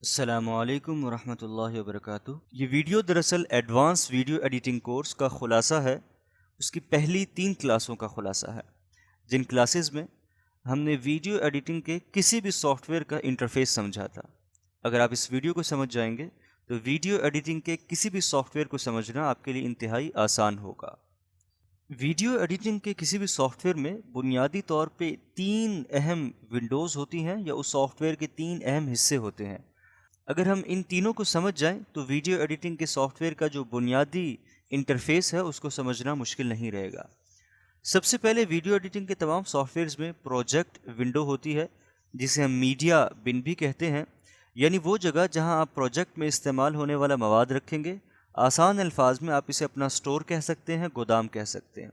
السلام علیکم ورحمۃ اللہ وبرکاتہ۔ یہ ویڈیو دراصل ایڈوانس ویڈیو ایڈیٹنگ کورس کا خلاصہ ہے، اس کی پہلی 3 کلاسوں کا خلاصہ ہے، جن کلاسز میں ہم نے ویڈیو ایڈیٹنگ کے کسی بھی سافٹ ویئر کا انٹرفیس سمجھا تھا۔ اگر آپ اس ویڈیو کو سمجھ جائیں گے تو ویڈیو ایڈیٹنگ کے کسی بھی سافٹ ویئر کو سمجھنا آپ کے لیے انتہائی آسان ہوگا۔ ویڈیو ایڈیٹنگ کے کسی بھی سافٹ ویئر میں بنیادی طور پہ 3 اہم ونڈوز ہوتی ہیں یا اس سافٹ ویئر کے 3 اہم حصے ہوتے ہیں۔ اگر ہم ان تینوں کو سمجھ جائیں تو ویڈیو ایڈیٹنگ کے سافٹ ویئر کا جو بنیادی انٹرفیس ہے اس کو سمجھنا مشکل نہیں رہے گا۔ سب سے پہلے ویڈیو ایڈیٹنگ کے تمام سافٹ ویئرز میں پروجیکٹ ونڈو ہوتی ہے، جسے ہم میڈیا بن بھی کہتے ہیں، یعنی وہ جگہ جہاں آپ پروجیکٹ میں استعمال ہونے والا مواد رکھیں گے۔ آسان الفاظ میں آپ اسے اپنا سٹور کہہ سکتے ہیں، گودام کہہ سکتے ہیں۔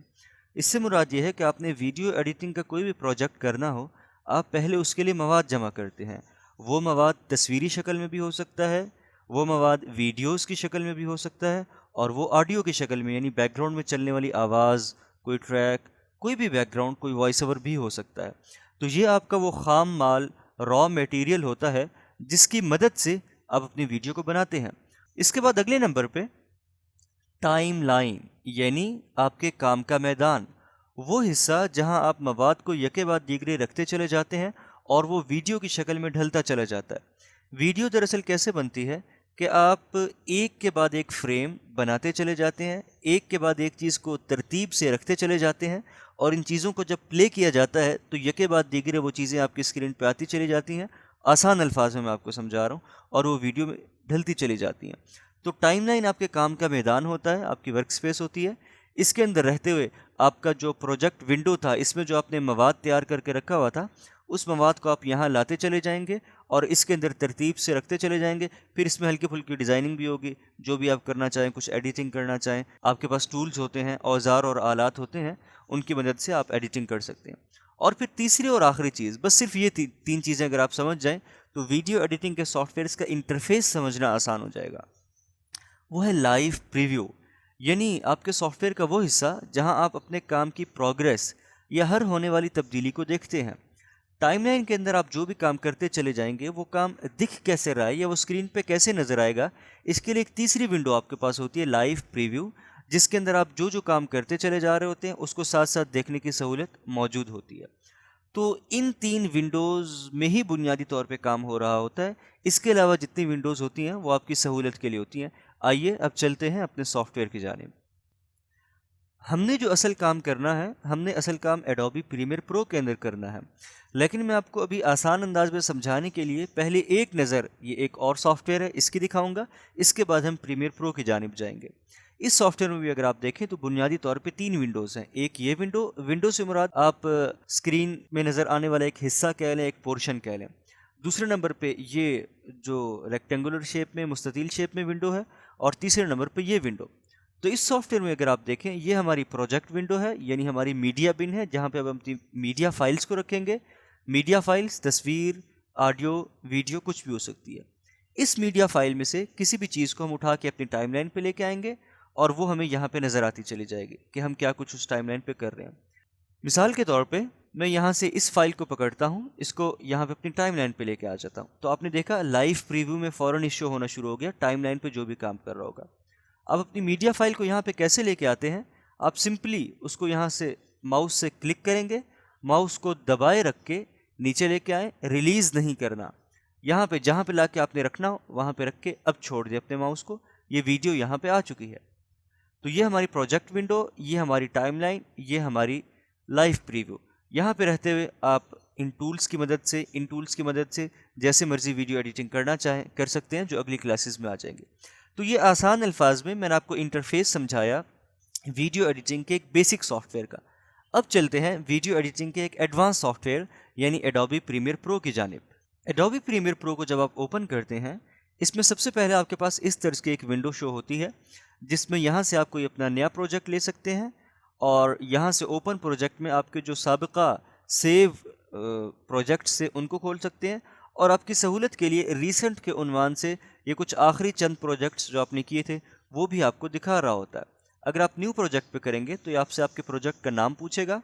اس سے مراد یہ ہے کہ آپ نے ویڈیو ایڈیٹنگ کا کوئی بھی پروجیکٹ کرنا ہو، آپ پہلے اس کے لیے مواد جمع کرتے ہیں۔ وہ مواد تصویری شکل میں بھی ہو سکتا ہے، وہ مواد ویڈیوز کی شکل میں بھی ہو سکتا ہے، اور وہ آڈیو کی شکل میں، یعنی بیک گراؤنڈ میں چلنے والی آواز، کوئی ٹریک، کوئی بھی بیک گراؤنڈ، کوئی وائس اوور بھی ہو سکتا ہے۔ تو یہ آپ کا وہ خام مال، را میٹیریل ہوتا ہے جس کی مدد سے آپ اپنی ویڈیو کو بناتے ہیں۔ اس کے بعد اگلے نمبر پہ ٹائم لائن، یعنی آپ کے کام کا میدان، وہ حصہ جہاں آپ مواد کو یکے بعد دیگرے رکھتے چلے جاتے ہیں اور وہ ویڈیو کی شکل میں ڈھلتا چلا جاتا ہے۔ ویڈیو دراصل کیسے بنتی ہے کہ آپ ایک کے بعد ایک فریم بناتے چلے جاتے ہیں، ایک کے بعد ایک چیز کو ترتیب سے رکھتے چلے جاتے ہیں، اور ان چیزوں کو جب پلے کیا جاتا ہے تو یکے بعد دیگرے وہ چیزیں آپ کی اسکرین پہ آتی چلی جاتی ہیں۔ آسان الفاظ میں آپ کو سمجھا رہا ہوں، اور وہ ویڈیو میں ڈھلتی چلی جاتی ہیں۔ تو ٹائم لائن آپ کے کام کا میدان ہوتا ہے، آپ کی ورک سپیس ہوتی ہے۔ اس کے اندر رہتے ہوئے آپ کا جو پروجیکٹ ونڈو تھا، اس میں جو آپ نے مواد تیار کر کے رکھا ہوا تھا، اس مواد کو آپ یہاں لاتے چلے جائیں گے اور اس کے اندر ترتیب سے رکھتے چلے جائیں گے۔ پھر اس میں ہلکی پھلکی ڈیزائننگ بھی ہوگی، جو بھی آپ کرنا چاہیں، کچھ ایڈیٹنگ کرنا چاہیں، آپ کے پاس ٹولز ہوتے ہیں، اوزار اور آلات ہوتے ہیں، ان کی مدد سے آپ ایڈیٹنگ کر سکتے ہیں۔ اور پھر تیسری اور آخری چیز، بس صرف یہ 3 چیزیں اگر آپ سمجھ جائیں تو ویڈیو ایڈیٹنگ کے سافٹ ویئرس کا انٹرفیس سمجھنا آسان ہو جائے گا۔ وہ ہے لائیو پریویو، یعنی آپ کے سافٹ ویئر کا وہ حصہ جہاں آپ اپنے کام کی پروگریس یا ہر ہونے والی تبدیلی کو دیکھتے ہیں۔ ٹائم لائن کے اندر آپ جو بھی کام کرتے چلے جائیں گے، وہ کام دکھ کیسے رہا ہے یا وہ اسکرین پہ کیسے نظر آئے گا، اس کے لیے ایک تیسری ونڈو آپ کے پاس ہوتی ہے، لائیو پریویو، جس کے اندر آپ جو کام کرتے چلے جا رہے ہوتے ہیں اس کو ساتھ ساتھ دیکھنے کی سہولت موجود ہوتی ہے۔ تو ان 3 ونڈوز میں ہی بنیادی طور پہ کام ہو رہا ہوتا ہے۔ اس کے علاوہ جتنی ونڈوز ہوتی ہیں وہ آپ کی سہولت کے لیے ہوتی ہیں۔ آئیے اب چلتے ہیں اپنے سافٹ ویئر کی جانب۔ ہم نے جو اصل کام کرنا ہے، ہم نے اصل کام ایڈوبی پریمیئر پرو کے اندر کرنا ہے، لیکن میں آپ کو ابھی آسان انداز میں سمجھانے کے لیے پہلے ایک نظر یہ ایک اور سافٹ ویئر ہے اس کی دکھاؤں گا، اس کے بعد ہم پریمیئر پرو کی جانب جائیں گے۔ اس سافٹ ویئر میں بھی اگر آپ دیکھیں تو بنیادی طور پہ 3 ونڈوز ہیں۔ ایک یہ ونڈو سے مراد آپ اسکرین میں نظر آنے والا ایک حصہ کہہ لیں، ایک پورشن کہہ لیں۔ دوسرے نمبر پہ یہ جو ریکٹینگولر شیپ میں، مستطیل شیپ میں ونڈو ہے، اور تیسرے نمبر پہ یہ ونڈو۔ تو اس سافٹ ویئر میں اگر آپ دیکھیں، یہ ہماری پروجیکٹ ونڈو ہے، یعنی ہماری میڈیا بن ہے، جہاں پہ اب ہم اپنی میڈیا فائلز کو رکھیں گے۔ میڈیا فائلز تصویر، آڈیو، ویڈیو کچھ بھی ہو سکتی ہے۔ اس میڈیا فائل میں سے کسی بھی چیز کو ہم اٹھا کے اپنی ٹائم لائن پہ لے کے آئیں گے، اور وہ ہمیں یہاں پہ نظر آتی چلی جائے گی کہ ہم کیا کچھ اس ٹائم لائن پہ کر رہے ہیں۔ مثال کے طور پہ میں یہاں سے اس فائل کو پکڑتا ہوں، اس کو یہاں پہ اپنی ٹائم لائن پہ لے کے آ جاتا ہوں، تو آپ نے دیکھا لائیو پریویو میں فوراً شو ہونا شروع ہو گیا ٹائم لائن پہ جو بھی کام کر رہا ہوگا۔ اب اپنی میڈیا فائل کو یہاں پہ کیسے لے کے آتے ہیں؟ آپ سمپلی اس کو یہاں سے ماؤس سے کلک کریں گے، ماؤس کو دبائے رکھ کے نیچے لے کے آئیں، ریلیز نہیں کرنا، یہاں پہ جہاں پہ لا کے آپ نے رکھنا ہو وہاں پہ رکھ کے اب چھوڑ دیں اپنے ماؤس کو۔ یہ ویڈیو یہاں پہ آ چکی ہے۔ تو یہ ہماری پروجیکٹ ونڈو، یہ ہماری ٹائم لائن، یہ ہماری لائیو پریویو۔ یہاں پہ رہتے ہوئے آپ ان ٹولز کی مدد سے جیسے مرضی ویڈیو ایڈیٹنگ کرنا چاہیں کر سکتے ہیں، جو اگلی کلاسز میں آ جائیں گے۔ تو یہ آسان الفاظ میں نے آپ کو انٹرفیس سمجھایا ویڈیو ایڈیٹنگ کے ایک بیسک سافٹ ویئر کا۔ اب چلتے ہیں ویڈیو ایڈیٹنگ کے ایک ایڈوانس سافٹ ویئر یعنی ایڈوبی پریمیئر پرو کی جانب۔ ایڈوبی پریمیئر پرو کو جب آپ اوپن کرتے ہیں، اس میں سب سے پہلے آپ کے پاس اس طرز کی ایک ونڈو شو ہوتی ہے، جس میں یہاں سے آپ کوئی اپنا نیا پروجیکٹ لے سکتے ہیں، اور یہاں سے اوپن پروجیکٹ میں آپ کے جو سابقہ سیو پروجیکٹس سے ان کو کھول سکتے ہیں، اور آپ کی سہولت کے لیے ریسنٹ کے عنوان سے یہ کچھ آخری چند پروجیکٹس جو آپ نے کیے تھے وہ بھی آپ کو دکھا رہا ہوتا ہے۔ اگر آپ نیو پروجیکٹ پہ کریں گے تو یہ آپ سے آپ کے پروجیکٹ کا نام پوچھے گا،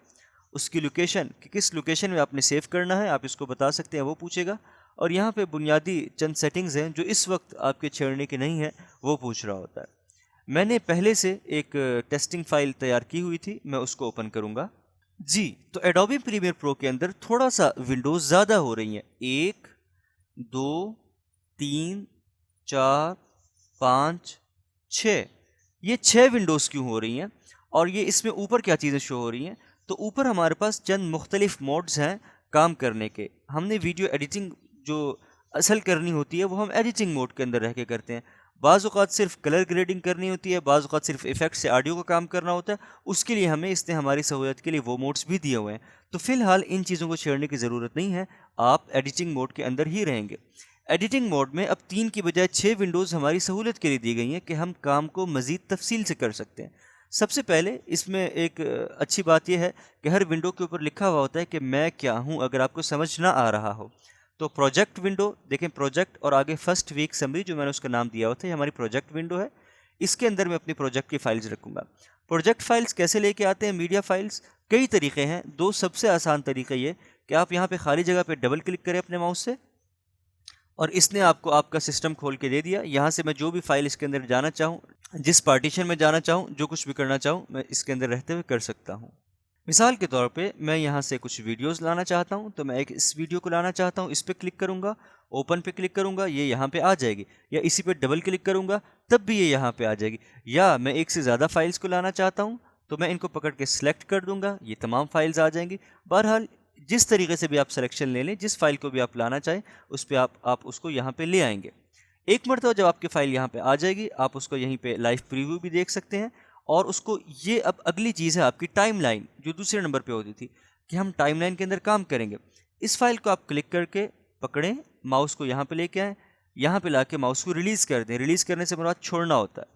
اس کی لوکیشن کہ کس لوکیشن میں آپ نے سیو کرنا ہے آپ اس کو بتا سکتے ہیں، وہ پوچھے گا، اور یہاں پہ بنیادی چند سیٹنگز ہیں جو اس وقت آپ کے چھیڑنے کی نہیں ہے، وہ پوچھ رہا ہوتا ہے۔ میں نے پہلے سے ایک ٹیسٹنگ فائل تیار کی ہوئی تھی، میں اس کو اوپن کروں گا۔ جی تو ایڈوبی پریمیئر پرو کے اندر تھوڑا سا ونڈوز زیادہ ہو رہی ہیں، 1 2 3 4 5 6، یہ 6 ونڈوز کیوں ہو رہی ہیں اور یہ اس میں اوپر کیا چیزیں شو ہو رہی ہیں؟ تو اوپر ہمارے پاس چند مختلف موڈز ہیں کام کرنے کے۔ ہم نے ویڈیو ایڈیٹنگ جو اصل کرنی ہوتی ہے وہ ہم ایڈیٹنگ موڈ کے اندر رہ کے کرتے ہیں، بعض اوقات صرف کلر گریڈنگ کرنی ہوتی ہے، بعض اوقات صرف ایفیکٹ سے آڈیو کا کام کرنا ہوتا ہے، اس کے لیے ہمیں اس نے ہماری سہولت کے لیے وہ موڈز بھی دیے ہوئے ہیں۔ تو فی الحال ان چیزوں کو چھیڑنے کی ضرورت نہیں ہے، آپ ایڈیٹنگ موڈ کے اندر ہی رہیں گے۔ ایڈیٹنگ موڈ میں اب 3 کی بجائے 6 ونڈوز ہماری سہولت کے لیے دی گئی ہیں کہ ہم کام کو مزید تفصیل سے کر سکتے ہیں۔ سب سے پہلے اس میں ایک اچھی بات یہ ہے کہ ہر ونڈو کے اوپر لکھا ہوا ہوتا ہے کہ میں کیا ہوں، اگر آپ کو سمجھ نہ آ رہا ہو تو پروجیکٹ ونڈو دیکھیں، پروجیکٹ اور آگے فرسٹ ویک سمری جو میں نے اس کا نام دیا ہوا تھا، یہ ہماری پروجیکٹ ونڈو ہے۔ اس کے اندر میں اپنی پروجیکٹ کی فائلز رکھوں گا۔ پروجیکٹ فائلز کیسے لے کے آتے ہیں میڈیا فائلز؟ کئی طریقے ہیں، 2 سب سے آسان طریقہ یہ کہ آپ یہاں پہ خالی جگہ پہ ڈبل کلک کریں اپنے ماؤس سے، اور اس نے آپ کو آپ کا سسٹم کھول کے دے دیا۔ یہاں سے میں جو بھی فائل اس کے اندر جانا چاہوں، جس پارٹیشن میں جانا چاہوں، جو کچھ بھی کرنا چاہوں، میں اس کے اندر رہتے ہوئے کر سکتا ہوں۔ مثال کے طور پہ میں یہاں سے کچھ ویڈیوز لانا چاہتا ہوں، تو میں ایک اس ویڈیو کو لانا چاہتا ہوں، اس پہ کلک کروں گا، اوپن پہ کلک کروں گا، یہ یہاں پہ آ جائے گی، یا اسی پہ ڈبل کلک کروں گا تب بھی یہ یہاں پہ آ جائے گی۔ یا میں ایک سے زیادہ فائلز کو لانا چاہتا ہوں تو میں ان کو پکڑ کے سلیکٹ کر دوں گا، یہ تمام فائلز آ جائیں گی۔ بہرحال جس طریقے سے بھی آپ سلیکشن لے لیں، جس فائل کو بھی آپ لانا چاہیں اس پہ آپ اس کو یہاں پہ لے آئیں گے۔ ایک مرتبہ جب آپ کی فائل یہاں پہ آ جائے گی، آپ اس کو یہیں پہ لائیو پریویو بھی دیکھ سکتے ہیں، اور اس کو یہ اب اگلی چیز ہے آپ کی ٹائم لائن، جو دوسرے نمبر پہ ہوتی تھی کہ ہم ٹائم لائن کے اندر کام کریں گے۔ اس فائل کو آپ کلک کر کے پکڑیں، ماؤس کو یہاں پہ لے کے آئیں، یہاں پہ لا کے ماؤس کو ریلیز کر دیں۔ ریلیز کرنے سے مراد چھوڑنا ہوتا ہے،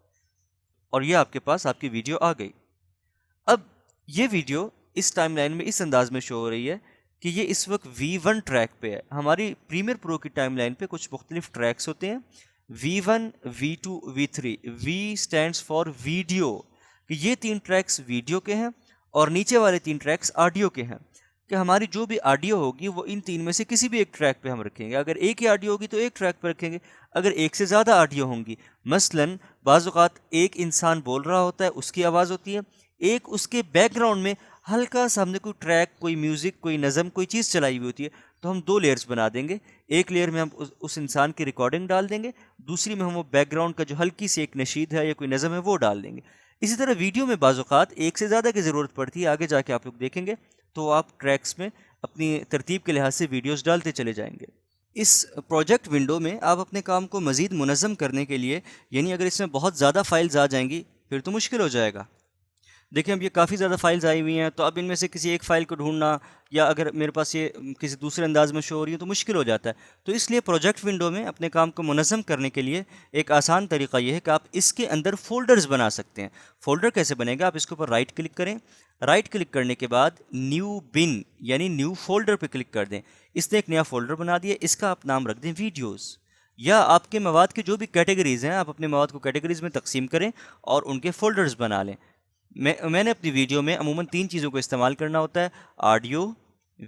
اور یہ آپ کے پاس آپ کی ویڈیو آ گئی۔ اب یہ ویڈیو اس ٹائم لائن میں اس انداز میں شو ہو رہی ہے کہ یہ اس وقت V1 ٹریک پہ ہے۔ ہماری پریمیئر پرو کی ٹائم لائن پہ کچھ مختلف ٹریکس ہوتے ہیں، V1 V2 V3۔ V stands for video, کہ یہ 3 ٹریکس ویڈیو کے ہیں اور نیچے والے 3 ٹریکس آڈیو کے ہیں، کہ ہماری جو بھی آڈیو ہوگی وہ ان 3 میں سے کسی بھی ایک ٹریک پہ ہم رکھیں گے۔ اگر ایک ہی آڈیو ہوگی تو ایک ٹریک پہ رکھیں گے، اگر ایک سے زیادہ آڈیو ہوں گی، مثلاً بعض اوقات ایک انسان بول رہا ہوتا ہے، اس کی آواز ہوتی ہے، ایک اس کے بیک گراؤنڈ میں ہلکا سا ہم نے کوئی ٹریک، کوئی میوزک، کوئی نظم، کوئی چیز چلائی ہوئی ہوتی ہے، تو ہم 2 لیئرز بنا دیں گے۔ ایک لیئر میں ہم اس انسان کی ریکارڈنگ ڈال دیں گے، دوسری میں ہم وہ بیک گراؤنڈ کا جو ہلکی سی ایک نشید ہے یا کوئی نظم ہے وہ ڈال دیں گے۔ اسی طرح ویڈیو میں بعض اوقات ایک سے زیادہ کی ضرورت پڑتی ہے، آگے جا کے آپ لوگ دیکھیں گے، تو آپ ٹریکس میں اپنی ترتیب کے لحاظ سے ویڈیوز ڈالتے چلے جائیں گے۔ اس پروجیکٹ ونڈو میں آپ اپنے کام کو مزید منظم کرنے کے لیے، یعنی اگر اس میں بہت زیادہ فائلز آ جائیں گی پھر تو مشکل ہو جائے گا۔ دیکھیں اب یہ کافی زیادہ فائلز آئی ہوئی ہیں، تو اب ان میں سے کسی ایک فائل کو ڈھونڈنا، یا اگر میرے پاس یہ کسی دوسرے انداز میں شو ہو رہی ہے تو مشکل ہو جاتا ہے۔ تو اس لیے پروجیکٹ ونڈو میں اپنے کام کو منظم کرنے کے لیے ایک آسان طریقہ یہ ہے کہ آپ اس کے اندر فولڈرز بنا سکتے ہیں۔ فولڈر کیسے بنے گا؟ آپ اس کے اوپر رائٹ کلک کریں، رائٹ کلک کرنے کے بعد نیو بن یعنی نیو فولڈر پہ کلک کر دیں۔ اس نے ایک نیا فولڈر بنا دیا، اس کا آپ نام رکھ دیں ویڈیوز، یا آپ کے مواد کے جو بھی کیٹیگریز ہیں آپ اپنے مواد کو کیٹیگریز میں تقسیم کریں اور ان کے فولڈرز بنا لیں۔ میں نے اپنی ویڈیو میں عموماً 3 چیزوں کو استعمال کرنا ہوتا ہے، آڈیو،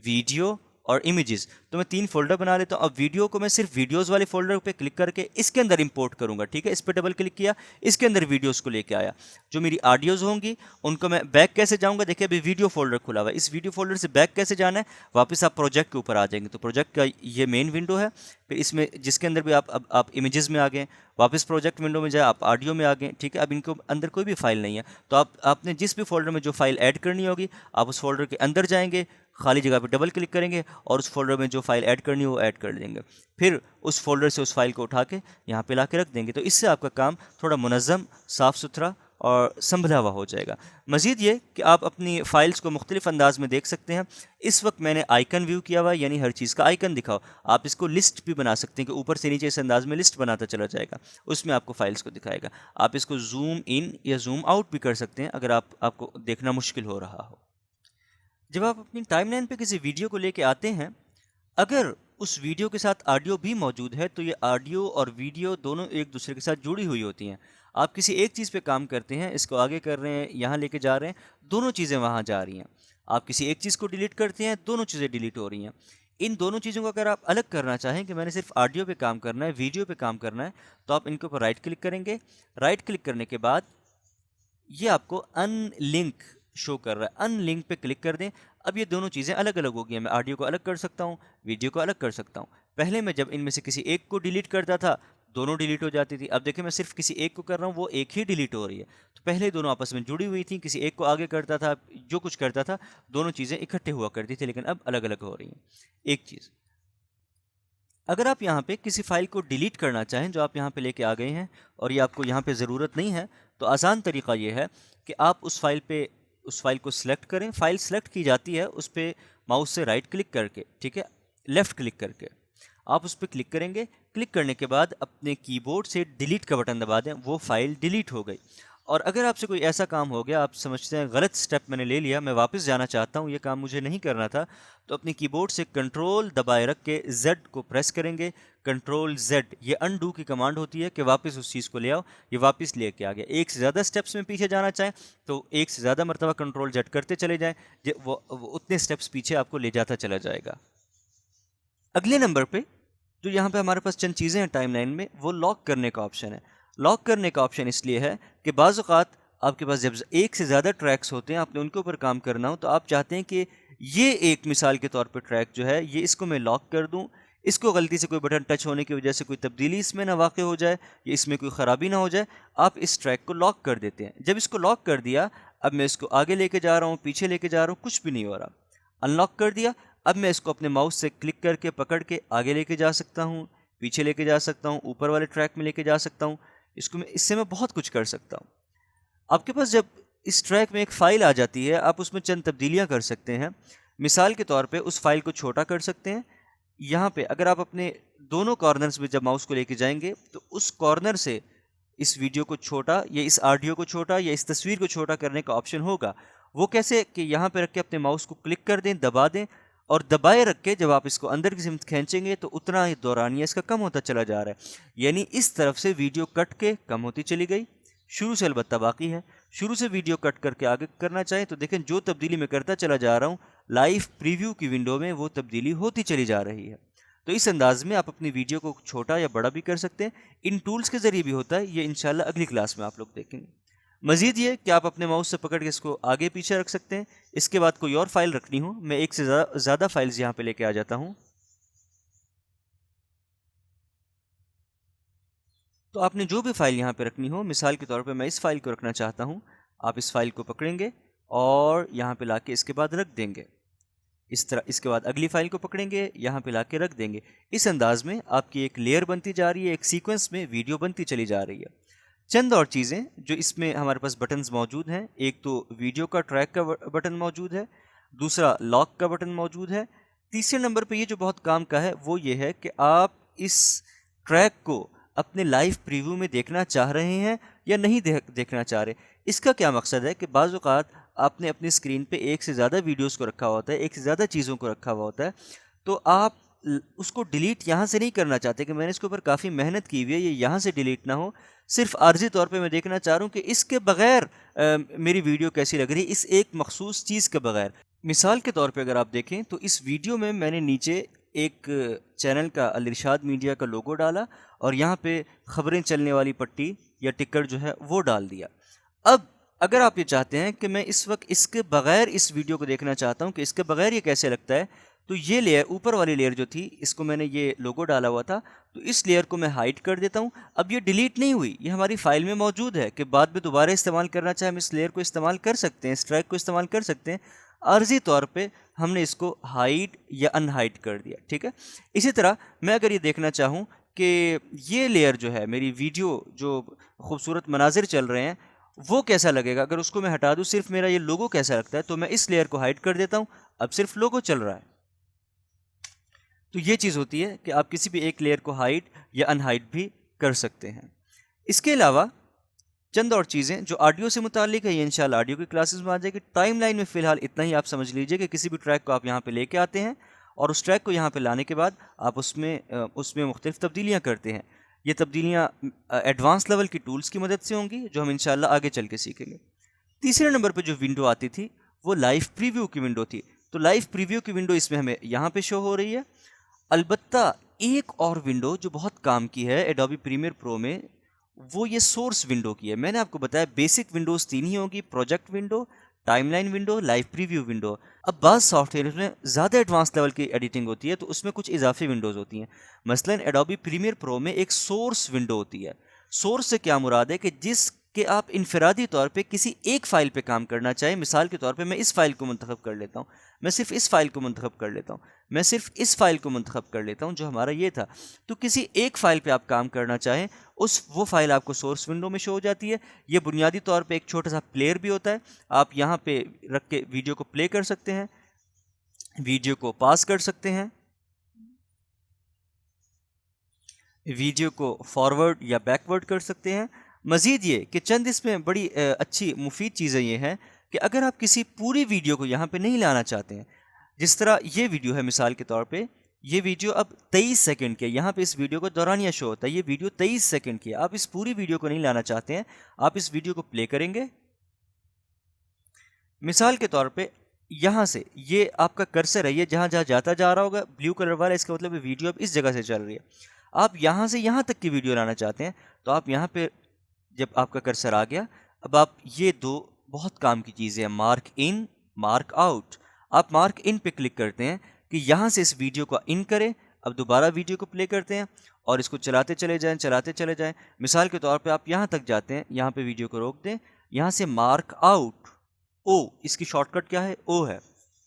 ویڈیو اور امیجز، تو میں 3 فولڈر بنا لیتا ہوں۔ اب ویڈیو کو میں صرف ویڈیوز والے فولڈر پہ کلک کر کے اس کے اندر امپورٹ کروں گا، ٹھیک ہے؟ اس پہ ڈبل کلک کیا، اس کے اندر ویڈیوز کو لے کے آیا۔ جو میری آڈیوز ہوں گی ان کو میں بیک کیسے جاؤں گا؟ دیکھیں ابھی ویڈیو فولڈر کھلا ہوا ہے، اس ویڈیو فولڈر سے بیک کیسے جانا ہے؟ واپس آپ پروجیکٹ کے اوپر آ جائیں گے، تو پروجیکٹ کا یہ مین ونڈو ہے، پھر اس میں جس کے اندر بھی آپ امیجز میں آ گئے، واپس پروجیکٹ ونڈو میں جائے، آپ آڈیو میں آ گئے، ٹھیک ہے؟ اب ان کے اندر کوئی بھی فائل نہیں ہے، تو آپ نے جس بھی فولڈر میں جو فائل ایڈ کرنی ہوگی آپ اس فولڈر کے اندر جائیں گے، خالی جگہ پہ ڈبل کلک کریں گے اور اس فولڈر میں جو فائل ایڈ کرنی ہو وہ ایڈ کر دیں گے، پھر اس فولڈر سے اس فائل کو اٹھا کے یہاں پہ لا کے رکھ دیں گے۔ تو اس سے آپ کا کام تھوڑا منظم، صاف ستھرا اور سنبھلا ہوا ہو جائے گا۔ مزید یہ کہ آپ اپنی فائلز کو مختلف انداز میں دیکھ سکتے ہیں۔ اس وقت میں نے آئیکن ویو کیا ہوا ہے، یعنی ہر چیز کا آئیکن دکھاؤ۔ آپ اس کو لسٹ بھی بنا سکتے ہیں کہ اوپر سے نیچے اس انداز میں لسٹ بناتا چلا جائے گا، اس میں آپ کو فائلز کو دکھائے گا۔ آپ اس کو زوم ان یا زوم آؤٹ بھی کر سکتے ہیں اگر آپ کو دیکھنا مشکل ہو رہا ہو۔ جب آپ اپنی ٹائم لائن پہ کسی ویڈیو کو لے کے آتے ہیں، اگر اس ویڈیو کے ساتھ آڈیو بھی موجود ہے تو یہ آڈیو اور ویڈیو دونوں ایک دوسرے کے ساتھ جڑی ہوئی ہوتی ہیں۔ آپ کسی ایک چیز پہ کام کرتے ہیں، اس کو آگے کر رہے ہیں، یہاں لے کے جا رہے ہیں، دونوں چیزیں وہاں جا رہی ہیں۔ آپ کسی ایک چیز کو ڈیلیٹ کرتے ہیں، دونوں چیزیں ڈیلیٹ ہو رہی ہیں۔ ان دونوں چیزوں کو اگر آپ الگ کرنا چاہیں کہ میں نے صرف آڈیو پہ کام کرنا ہے، ویڈیو پہ کام کرنا ہے، تو آپ ان کے اوپر رائٹ کلک کریں گے. رائٹ کلک کرنے کے بعد یہ آپ کو ان لنک شو کر رہا ہے، ان لنک پہ کلک کر دیں. اب یہ دونوں چیزیں الگ الگ ہو گئی ہیں. میں آڈیو کو الگ کر سکتا ہوں، ویڈیو کو الگ کر سکتا ہوں. پہلے میں جب ان میں سے کسی ایک کو ڈیلیٹ کرتا تھا دونوں ڈیلیٹ ہو جاتی تھی. اب دیکھیں میں صرف کسی ایک کو کر رہا ہوں، وہ ایک ہی ڈیلیٹ ہو رہی ہے. تو پہلے دونوں آپس میں جڑی ہوئی تھیں، کسی ایک کو آگے کرتا تھا، جو کچھ کرتا تھا دونوں چیزیں اکٹھے ہوا کرتی تھی، لیکن اب الگ الگ ہو رہی ہیں. ایک چیز، اگر آپ یہاں پہ کسی فائل کو ڈیلیٹ کرنا چاہیں جو آپ یہاں پہ لے کے آ گئے ہیں اور یہ آپ کو یہاں پہ ضرورت نہیں ہے، تو آسان طریقہ یہ ہے کہ آپ اس فائل کو سلیکٹ کریں. فائل سلیکٹ کی جاتی ہے اس پہ ماؤس سے رائٹ کلک کر کے، ٹھیک ہے، لیفٹ کلک کر کے آپ اس پہ کلک کریں گے. کلک کرنے کے بعد اپنے کی بورڈ سے ڈیلیٹ کا بٹن دبا دیں، وہ فائل ڈیلیٹ ہو گئی. اور اگر آپ سے کوئی ایسا کام ہو گیا، آپ سمجھتے ہیں غلط سٹیپ میں نے لے لیا، میں واپس جانا چاہتا ہوں، یہ کام مجھے نہیں کرنا تھا، تو اپنی کی بورڈ سے کنٹرول دبائے رکھ کے زیڈ کو پریس کریں گے. کنٹرول زیڈ یہ انڈو کی کمانڈ ہوتی ہے کہ واپس اس چیز کو لے آؤ. یہ واپس لے کے آ گیا. ایک سے زیادہ سٹیپس میں پیچھے جانا چاہیں تو ایک سے زیادہ مرتبہ کنٹرول زیڈ کرتے چلے جائیں، وہ اتنے سٹیپس پیچھے آپ کو لے جاتا چلا جائے گا. اگلے نمبر پہ جو یہاں پہ ہمارے پاس چند چیزیں ہیں ٹائم لائن میں، وہ لاک کرنے کا آپشن ہے. لاک کرنے کا آپشن اس لیے ہے کہ بعض اوقات آپ کے پاس جب ایک سے زیادہ ٹریکس ہوتے ہیں، آپ نے ان کے اوپر کام کرنا ہو، تو آپ چاہتے ہیں کہ یہ ایک مثال کے طور پہ ٹریک جو ہے یہ اس کو میں لاک کر دوں، اس کو غلطی سے کوئی بٹن ٹچ ہونے کی وجہ سے کوئی تبدیلی اس میں نہ واقع ہو جائے یا اس میں کوئی خرابی نہ ہو جائے. آپ اس ٹریک کو لاک کر دیتے ہیں. جب اس کو لاک کر دیا، اب میں اس کو آگے لے کے جا رہا ہوں، پیچھے لے کے جا رہا ہوں، کچھ بھی نہیں ہو رہا. ان لاک کر دیا، اب میں اس کو اپنے ماؤس سے کلک کر کے پکڑ کے آگے لے کے جا سکتا ہوں، پیچھے لے کے جا سکتا ہوں، اوپر والے ٹریک میں لے کے جا سکتا ہوں. اس سے میں بہت کچھ کر سکتا ہوں. آپ کے پاس جب اس ٹریک میں ایک فائل آ جاتی ہے، آپ اس میں چند تبدیلیاں کر سکتے ہیں. مثال کے طور پہ اس فائل کو چھوٹا کر سکتے ہیں. یہاں پہ اگر آپ اپنے دونوں کارنرز میں جب ماؤس کو لے کے جائیں گے تو اس کارنر سے اس ویڈیو کو چھوٹا یا اس آڈیو کو چھوٹا یا اس تصویر کو چھوٹا کرنے کا آپشن ہوگا. وہ کیسے کہ یہاں پہ رکھ کے اپنے ماؤس کو کلک کر دیں، دبا دیں، اور دبائے رکھ کے جب آپ اس کو اندر کی سمت کھینچیں گے تو اتنا ہی دورانیہ اس کا کم ہوتا چلا جا رہا ہے. یعنی اس طرف سے ویڈیو کٹ کے کم ہوتی چلی گئی. شروع سے البتہ باقی ہے. شروع سے ویڈیو کٹ کر کے آگے کرنا چاہیں تو دیکھیں جو تبدیلی میں کرتا چلا جا رہا ہوں، لائیو پریویو کی ونڈو میں وہ تبدیلی ہوتی چلی جا رہی ہے. تو اس انداز میں آپ اپنی ویڈیو کو چھوٹا یا بڑا بھی کر سکتے ہیں. ان ٹولز کے ذریعے بھی ہوتا ہے. یہ انشاءاللہ اگلی کلاس میں آپ لوگ دیکھیں گے. مزید یہ کہ آپ اپنے ماؤس سے پکڑ کے اس کو آگے پیچھے رکھ سکتے ہیں. اس کے بعد کوئی اور فائل رکھنی ہو، میں ایک سے زیادہ فائلز یہاں پہ لے کے آ جاتا ہوں. تو آپ نے جو بھی فائل یہاں پہ رکھنی ہو، مثال کے طور پہ میں اس فائل کو رکھنا چاہتا ہوں، آپ اس فائل کو پکڑیں گے اور یہاں پہ لا کے اس کے بعد رکھ دیں گے. اس طرح اس کے بعد اگلی فائل کو پکڑیں گے، یہاں پہ لا کے رکھ دیں گے. اس انداز میں آپ کی ایک لیئر بنتی جا رہی ہے، ایک سیکوینس میں ویڈیو بنتی چلی جا رہی ہے. چند اور چیزیں جو اس میں ہمارے پاس بٹنز موجود ہیں، ایک تو ویڈیو کا ٹریک کا بٹن موجود ہے، دوسرا لاک کا بٹن موجود ہے. تیسرے نمبر پہ یہ جو بہت کام کا ہے وہ یہ ہے کہ آپ اس ٹریک کو اپنے لائیو پریویو میں دیکھنا چاہ رہے ہیں یا نہیں دیکھنا چاہ رہے. اس کا کیا مقصد ہے کہ بعض اوقات آپ نے اپنی اسکرین پہ ایک سے زیادہ ویڈیوز کو رکھا ہوتا ہے، ایک سے زیادہ چیزوں کو رکھا ہوا ہوتا ہے، تو آپ اس کو ڈیلیٹ یہاں سے نہیں کرنا چاہتے کہ میں نے اس کے اوپر کافی محنت کی ہوئی ہے، یہ یہاں سے ڈیلیٹ نہ ہو. صرف عارضی طور پہ میں دیکھنا چاہ رہا ہوں کہ اس کے بغیر میری ویڈیو کیسی لگ رہی ہے، اس ایک مخصوص چیز کے بغیر. مثال کے طور پہ اگر آپ دیکھیں تو اس ویڈیو میں نے نیچے ایک چینل کا الارشاد میڈیا کا لوگو ڈالا اور یہاں پہ خبریں چلنے والی پٹی یا ٹکر جو ہے وہ ڈال دیا. اب اگر آپ یہ چاہتے ہیں کہ میں اس وقت اس کے بغیر اس ویڈیو کو دیکھنا چاہتا ہوں کہ اس کے بغیر یہ کیسے لگتا ہے، تو یہ لیئر، اوپر والی لیئر جو تھی، اس کو میں نے یہ لوگو ڈالا ہوا تھا، تو اس لیئر کو میں ہائڈ کر دیتا ہوں. اب یہ ڈیلیٹ نہیں ہوئی، یہ ہماری فائل میں موجود ہے کہ بعد میں دوبارہ استعمال کرنا چاہے ہم اس لیئر کو استعمال کر سکتے ہیں، اس ٹریک کو استعمال کر سکتے ہیں. عارضی طور پہ ہم نے اس کو ہائڈ یا ان ہائڈ کر دیا، ٹھیک ہے. اسی طرح میں اگر یہ دیکھنا چاہوں کہ یہ لیئر جو ہے میری ویڈیو جو خوبصورت مناظر چل رہے ہیں وہ کیسا لگے گا، اگر اس کو میں ہٹا دوں، صرف میرا یہ لوگو کیسا لگتا ہے، تو میں اس لیئر کو ہائڈ کر دیتا ہوں. اب صرف لوگو چل رہا ہے. تو یہ چیز ہوتی ہے کہ آپ کسی بھی ایک لیئر کو ہائڈ یا ان ہائڈ بھی کر سکتے ہیں. اس کے علاوہ چند اور چیزیں جو آڈیو سے متعلق ہے، یہ انشاءاللہ آڈیو کی کلاسز میں آ جائے گی. ٹائم لائن میں فی الحال اتنا ہی آپ سمجھ لیجئے کہ کسی بھی ٹریک کو آپ یہاں پہ لے کے آتے ہیں اور اس ٹریک کو یہاں پہ لانے کے بعد آپ اس میں مختلف تبدیلیاں کرتے ہیں. یہ تبدیلیاں ایڈوانس لیول کی ٹولز کی مدد سے ہوں گی جو ہم انشاءاللہ آگے چل کے سیکھیں گے. تیسرے نمبر پہ جو ونڈو آتی تھی وہ لائیو پریویو کی ونڈو تھی. تو لائیو پریویو کی ونڈو اس میں ہمیں یہاں پہ شو ہو رہی ہے. البتہ ایک اور ونڈو جو بہت کام کی ہے ایڈوبی پریمیئر پرو میں، وہ یہ سورس ونڈو کی ہے. میں نے آپ کو بتایا بیسک ونڈوز 3 ہی ہوگی، project window, time line window, live preview window. اب بعض سافٹ ویئر میں زیادہ ایڈوانس لیول کی ایڈیٹنگ ہوتی ہے تو اس میں کچھ اضافی ونڈوز ہوتی ہیں. مثلا ایڈوبی پریمیئر پرو میں ایک سورس ونڈو ہوتی ہے. سورس سے کیا مراد ہے کہ جس کہ آپ انفرادی طور پہ کسی ایک فائل پہ کام کرنا چاہیں. مثال کے طور پہ میں اس فائل کو منتخب کر لیتا ہوں، میں صرف اس فائل کو منتخب کر لیتا ہوں، میں صرف اس فائل کو منتخب کر لیتا ہوں جو ہمارا یہ تھا. تو کسی ایک فائل پہ آپ کام کرنا چاہیں، وہ فائل آپ کو سورس ونڈو میں شو ہو جاتی ہے. یہ بنیادی طور پہ ایک چھوٹا سا پلیئر بھی ہوتا ہے. آپ یہاں پہ رکھ کے ویڈیو کو پلے کر سکتے ہیں، ویڈیو کو پاس کر سکتے ہیں، ویڈیو کو فارورڈ یا بیکورڈ کر سکتے ہیں. مزید یہ کہ چند اس میں بڑی اچھی مفید چیزیں یہ ہیں کہ اگر آپ کسی پوری ویڈیو کو یہاں پہ نہیں لانا چاہتے ہیں، جس طرح یہ ویڈیو ہے مثال کے طور پہ، یہ ویڈیو اب 23 سیکنڈ کی ہے، یہاں پہ اس ویڈیو کو دورانیہ شو ہوتا ہے، یہ ویڈیو 23 سیکنڈ کی ہے. آپ اس پوری ویڈیو کو نہیں لانا چاہتے ہیں، آپ اس ویڈیو کو پلے کریں گے. مثال کے طور پہ یہاں سے یہ آپ کا کرسر ہے، یہ جہاں جہاں جاتا جا رہا ہوگا بلیو کلر والا، اس کا مطلب ویڈیو اب اس جگہ سے چل رہی ہے. آپ یہاں سے یہاں تک کی ویڈیو لانا چاہتے ہیں تو آپ یہاں پہ جب آپ کا کرسر آ گیا، اب آپ یہ دو بہت کام کی چیزیں ہیں، مارک ان، مارک آؤٹ. آپ مارک ان پہ کلک کرتے ہیں کہ یہاں سے اس ویڈیو کو ان کریں. اب دوبارہ ویڈیو کو پلے کرتے ہیں اور اس کو چلاتے چلے جائیں، چلاتے چلے جائیں. مثال کے طور پہ آپ یہاں تک جاتے ہیں، یہاں پہ ویڈیو کو روک دیں، یہاں سے مارک آؤٹ، او، اس کی شارٹ کٹ کیا ہے؟ او ہے،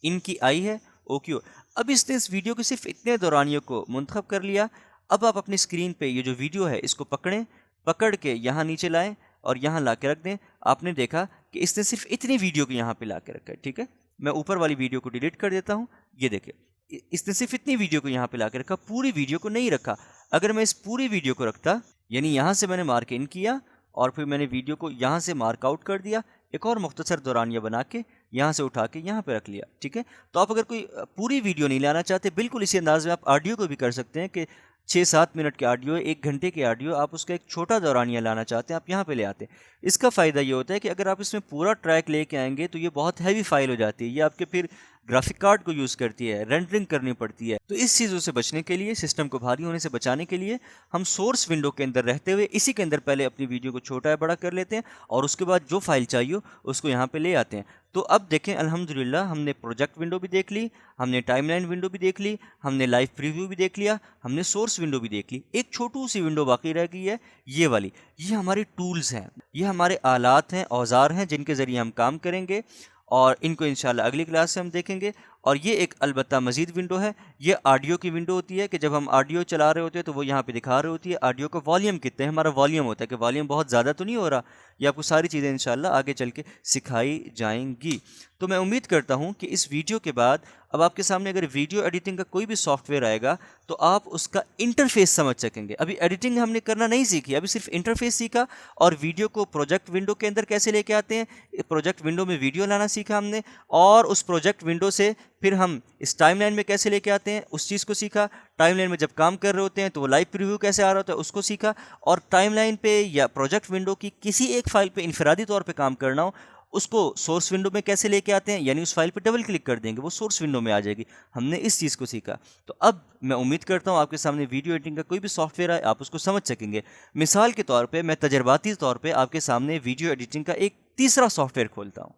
ان کی آئی ہے، او کیو. اب اس نے اس ویڈیو کے صرف اتنے دورانیوں کو منتخب کر لیا. اب آپ اپنی اسکرین پہ یہ جو ویڈیو ہے اس کو پکڑیں، پکڑ کے یہاں نیچے لائیں اور یہاں لا کے رکھ دیں. آپ نے دیکھا کہ اس نے صرف اتنی ویڈیو کو یہاں پہ لا کے رکھا ہے. ٹھیک ہے، میں اوپر والی ویڈیو کو ڈیلیٹ کر دیتا ہوں. یہ دیکھیں، اس نے صرف اتنی ویڈیو کو یہاں پہ لا کے رکھا، پوری ویڈیو کو نہیں رکھا. اگر میں اس پوری ویڈیو کو رکھتا، یعنی یہاں سے میں نے مارک ان کیا اور پھر میں نے ویڈیو کو یہاں سے مارک آؤٹ کر دیا، ایک اور مختصر دورانیہ بنا کے یہاں سے اٹھا کے یہاں پہ رکھ لیا. ٹھیک ہے، تو آپ اگر کوئی پوری ویڈیو نہیں لانا چاہتے، بالکل اسی انداز میں آپ آڈیو کو بھی کر سکتے ہیں کہ 6-7 منٹ کے آڈیو، 1 گھنٹے کے آڈیو، آپ اس کا ایک چھوٹا دورانیہ لانا چاہتے ہیں، آپ یہاں پہ لے آتے ہیں. اس کا فائدہ یہ ہوتا ہے کہ اگر آپ اس میں پورا ٹریک لے کے آئیں گے تو یہ بہت ہیوی فائل ہو جاتی ہے، یہ آپ کے پھر گرافک کارڈ کو یوز کرتی ہے، رینڈرنگ کرنی پڑتی ہے. تو اس چیزوں سے بچنے کے لیے، سسٹم کو بھاری ہونے سے بچانے کے لیے، ہم سورس ونڈو کے اندر رہتے ہوئے اسی کے اندر پہلے اپنی ویڈیو کو چھوٹا ہے بڑا کر لیتے ہیں اور اس کے بعد جو فائل چاہیے اس کو یہاں پہ لے آتے ہیں. تو اب دیکھیں الحمدللہ ہم نے پروجیکٹ ونڈو بھی دیکھ لی، ہم نے ٹائم لائن ونڈو بھی دیکھ لی، ہم نے لائیو پریویو بھی دیکھ لیا، ہم نے سورس ونڈو بھی دیکھ لی. ایک چھوٹو سی ونڈو باقی رہ گئی ہے، یہ والی. یہ ہمارے ٹولز ہیں، یہ ہمارے آلات ہیں، اوزار ہیں جن کے ذریعے ہم کام کریں گے اور ان کو انشاءاللہ اگلی کلاس سے ہم دیکھیں گے. اور یہ ایک البتہ مزید ونڈو ہے، یہ آڈیو کی ونڈو ہوتی ہے کہ جب ہم آڈیو چلا رہے ہوتے ہیں تو وہ یہاں پہ دکھا رہی ہوتی ہے آڈیو کا والیوم کتنا ہے، ہمارا والیوم ہوتا ہے کہ والیوم بہت زیادہ تو نہیں ہو رہا. یہ آپ کو ساری چیزیں انشاءاللہ آگے چل کے سکھائی جائیں گی. تو میں امید کرتا ہوں کہ اس ویڈیو کے بعد اب آپ کے سامنے اگر ویڈیو ایڈیٹنگ کا کوئی بھی سافٹ ویئر آئے گا تو آپ اس کا انٹرفیس سمجھ سکیں گے. ابھی ایڈیٹنگ ہم نے کرنا نہیں سیکھی، ابھی صرف انٹرفیس سیکھا اور ویڈیو کو پروجیکٹ ونڈو کے اندر کیسے لے کے آتے ہیں، پروجیکٹ ونڈو میں ویڈیو لانا سیکھا ہم نے، اور اس پروجیکٹ ونڈو سے پھر ہم اس ٹائم لائن میں کیسے لے کے آتے ہیں اس چیز کو سیکھا. ٹائم لائن میں جب کام کر رہے ہوتے ہیں تو وہ لائیو پریویو کیسے آ رہا ہوتا ہے اس کو سیکھا. اور ٹائم لائن پہ یا پروجیکٹ ونڈو کی کسی ایک فائل پہ انفرادی طور پہ کام کرنا ہو اس کو سورس ونڈو میں کیسے لے کے آتے ہیں، یعنی اس فائل پہ ڈبل کلک کر دیں گے وہ سورس ونڈو میں آ جائے گی. ہم نے اس چیز کو سیکھا. تو اب میں امید کرتا ہوں آپ کے سامنے ویڈیو ایڈیٹنگ کا کوئی بھی سافٹ ویئر آئے آپ اس کو سمجھ سکیں گے. مثال کے طور پہ میں تجرباتی طور پہ آپ کے سامنے ویڈیو ایڈیٹنگ کا ایک تیسرا سافٹ ویئر کھولتا ہوں.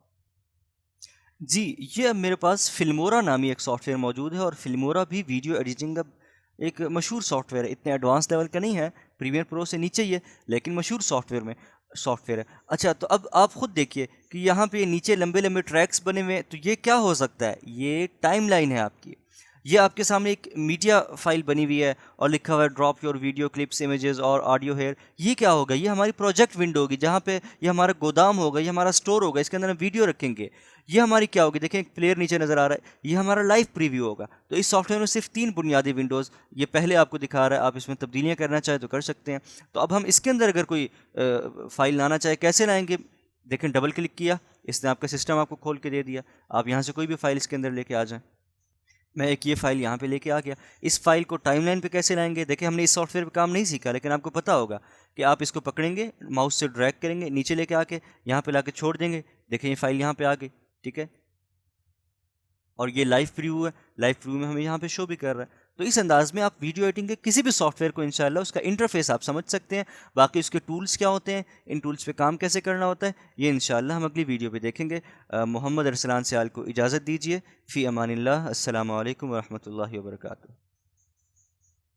جی، یہ اب میرے پاس فلمورا نامی ایک سافٹ ویئر موجود ہے اور فلمورا بھی ویڈیو ایڈیٹنگ کا ایک مشہور سافٹ ویئر ہے. اتنے ایڈوانس لیول کا نہیں ہے، پریمیئر پرو سے نیچے ہی ہے، لیکن مشہور سافٹ ویئر ہے. اچھا، تو اب آپ خود دیکھیے کہ یہاں پہ نیچے لمبے لمبے ٹریکس بنے ہوئے ہیں، تو یہ کیا ہو سکتا ہے؟ یہ ٹائم لائن ہے آپ کی. یہ آپ کے سامنے ایک میڈیا فائل بنی ہوئی ہے اور لکھا ہوا ہے drop your video clips images اور آڈیو ہیئر. یہ کیا ہوگا؟ یہ ہماری پروجیکٹ ونڈو ہوگی جہاں پہ یہ ہمارا گودام ہوگا، یہ ہمارا سٹور ہوگا، اس کے اندر ہم ویڈیو رکھیں گے. یہ ہماری کیا ہوگی؟ دیکھیں ایک پلیئر نیچے نظر آ رہا ہے، یہ ہمارا لائیو پریویو ہوگا. تو اس سافٹ ویئر میں صرف 3 بنیادی ونڈوز یہ پہلے آپ کو دکھا رہا ہے، آپ اس میں تبدیلیاں کرنا چاہیں تو کر سکتے ہیں. تو اب ہم اس کے اندر اگر کوئی فائل لانا چاہے کیسے لائیں گے؟ دیکھیں ڈبل کلک کیا، اس نے آپ کا سسٹم آپ کو کھول کے دے دیا. آپ یہاں سے کوئی بھی فائل اس کے اندر لے کے آ جائیں. میں ایک یہ فائل یہاں پہ لے کے آ گیا. اس فائل کو ٹائم لائن پہ کیسے لائیں گے؟ دیکھیں ہم نے اس سافٹ ویئر پہ کام نہیں سیکھا، لیکن آپ کو پتا ہوگا کہ آپ اس کو پکڑیں گے، ماؤس سے ڈریگ کریں گے، نیچے لے کے آ کے یہاں پہ لا کے چھوڑ دیں گے. دیکھیں یہ فائل یہاں پہ آ گئی. ٹھیک ہے، اور یہ لائیو پریویو ہے، لائیو پریویو میں ہمیں یہاں پہ شو بھی کر رہا ہے. تو اس انداز میں آپ ویڈیو ایڈیٹنگ کے کسی بھی سافٹ ویئر کو انشاءاللہ اس کا انٹرفیس آپ سمجھ سکتے ہیں. باقی اس کے ٹولز کیا ہوتے ہیں، ان ٹولز پہ کام کیسے کرنا ہوتا ہے، یہ انشاءاللہ ہم اگلی ویڈیو پہ دیکھیں گے. محمد ارسلان سیال کو اجازت دیجیے. فی امان اللہ. السلام علیکم ورحمۃ اللہ وبرکاتہ.